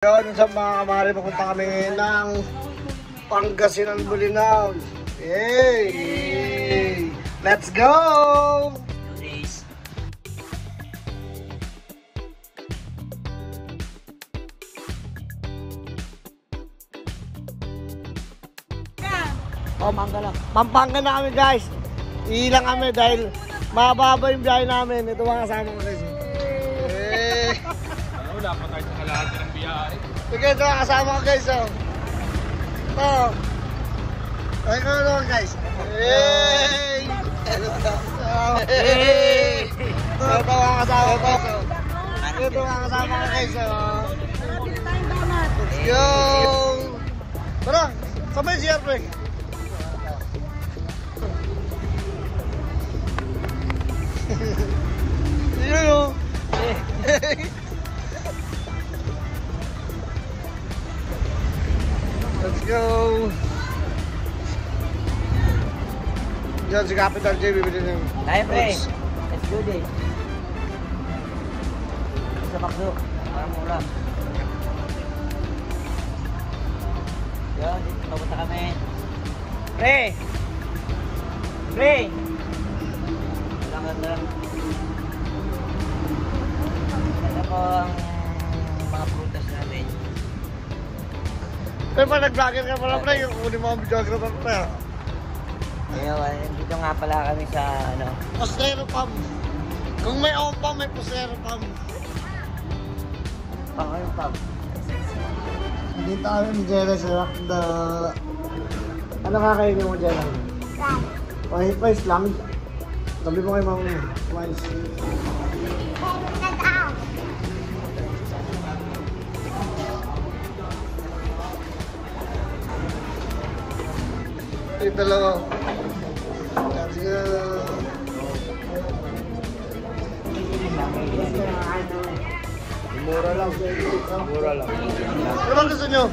Yun, sa mga kamari, papunta kami ng Pangasinan, Bolinao. Yay! Let's go! Pampanga lang. Pampanga na kami, guys. Ilang kami dahil mababa yung biyahe namin. Ito mga kasama ko, guys. Wala pa tayo sa kalahati ng biyahe. Sige, ito mga kasama ko, guys. Ito. Ay, ano, guys. Yay! Yay! Ito mga kasama ko, guys. Ito mga kasama ko, guys. Let's go! Tara, sabay si Airplane. Yun o. Let's go. Yan si Capital J, bibili ng Tayo pre. Let's do this. Sa Makdo. Parang mura. Yan, dito papunta kami. Pre! Pre! Ganda. Ganda po ang mga prutas namin. Pero pa nag-vlogger ka pala, pre, yung kunin mo ang videographer, pre. Ngayon, dito nga pala kami sa ano. Postero Pam. Kung may opa, may Postero Pam. Pangayong pub. Dito kami ni Jella sa the... Ano kakainin mo, Jella? Rice lang. Sabi mo kay mama mo, rice. Ito dalawa. Let's go. Mura lang. Mura lang. Ano bang gusto nyo?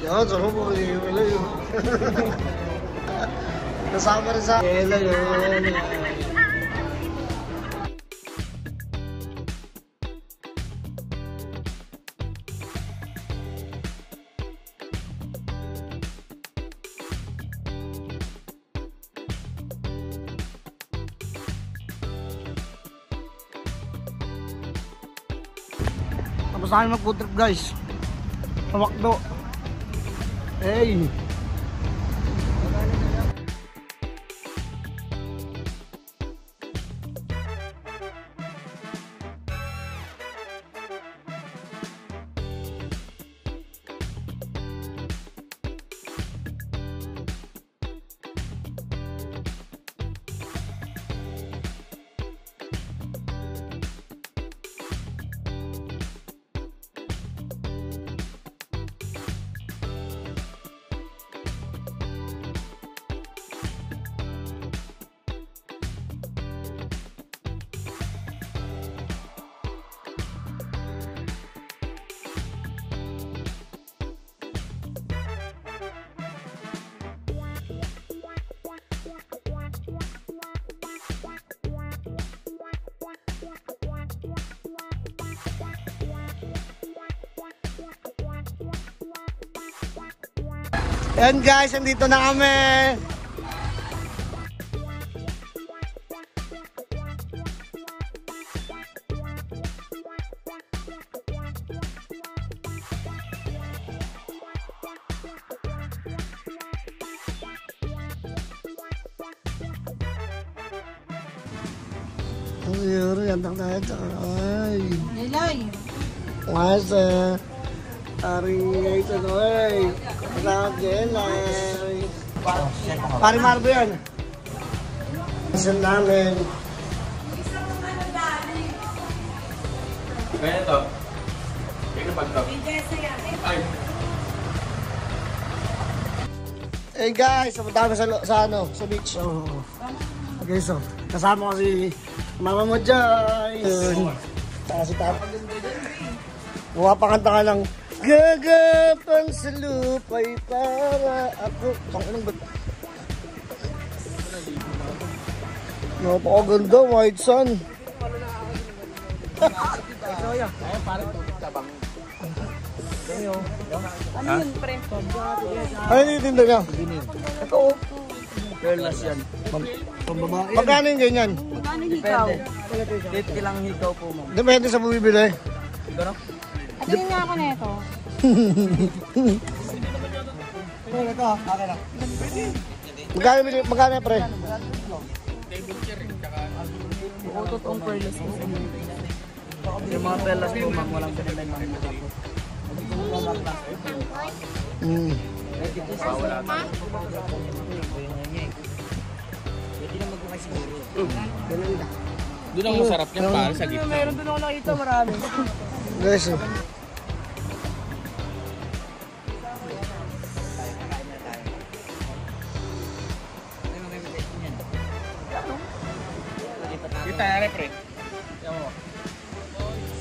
Yan, sarap po. Ilay yun. Kasama rin sa ilay yun. Tapos tayo mag-food trip, guys. Sa Makdo. Hey! Ayan guys, nandito na kami. Ang yuro, yantang tayo. Ay. Nilay. Masa. Aring ito no eh. Kasama Jelay. Pari Marbo yan. Isan namin. Kaya ito. Kaya na pagtap. Ay. Hey guys, pupunta kami sa beach. Okay, so kasama ko si Mama mo Joy. Saka si Tap. Mapakanta ka lang. Gagapang sa lupa'y para ako. Anong ba? Napakaganda, White Sun. Ano yun, pre? Ano yung tinda niya? Ito. Perlas yan. Pambabae. Magkano yung ganyan? Magkano hikaw? 50 lang hikaw po, ma'am. Depende sa bumibili. Gano'n? Tingin nga ako nito. Magkano yung pre? Oo, totoong perlas po. Yung mga perlas po, ma'am, walang ganun lang mga tapos. Mm. Doon ang masarap niyan pare sa gitna. Meron doon ako nakita marami. Guys, oh. Kita na rin, pre.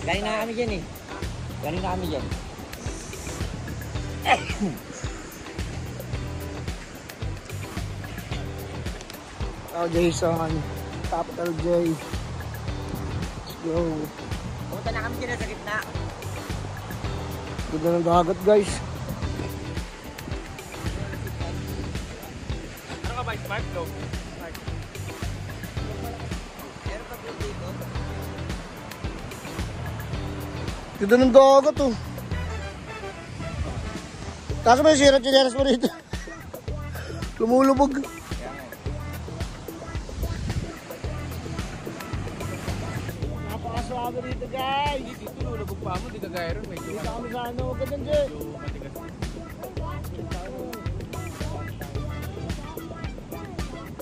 Galing na kami dyan eh. Galing na kami dyan. Jason, capital J. Let's go. Punta na kami dyan sa gitna. Ganda ng dagat, guys. Ano ka ba, smart dog? Ganda ng dagat, oh. Kaso may sira chineras mo rito. Lumulubog. Napakaswabe rito, guys. Dito lulubog pa mo, di kagaya rin. Medyo Dito kami sa ano, ganyan, J. matigas.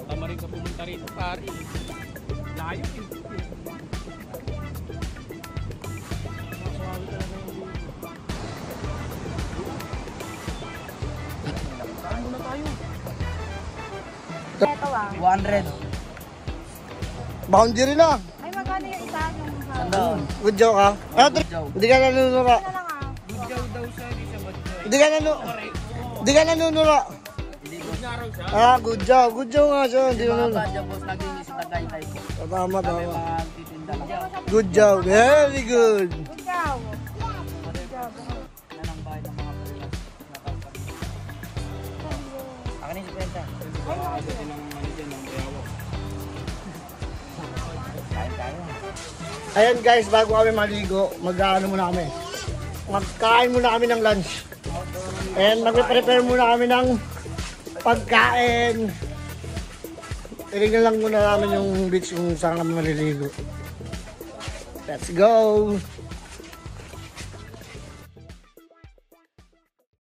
Tama rin ka pumunta rito, pare. Layo eh. Ito ah. 100. Boundary na. Ay, magkano yung isa? Yung sa... Sandaan. Good joke, ha? Hindi ka nanunura. Ano lang ah. Budyaw daw siya, di siya budyaw. Hindi ka nanunura. Good nga raw siya. Ah, good job. Good job nga siya. Hindi Mga nanunura. badya boss, nag-inis na gaytay po. Tama, Kami tama. mga titinda lang. Good job. Very good. Good job. Good job. Yan ang bahay ng mga perlas. Akin yung 50. Pwede ng ano dyan, ng bayawa. Kain tayo. Ayan guys, bago kami maligo, mag-ano muna kami. Magkain muna kami ng lunch. And magpe-prepare muna kami ng pagkain. Tingnan lang muna namin yung beach kung saan kami maliligo. Let's go!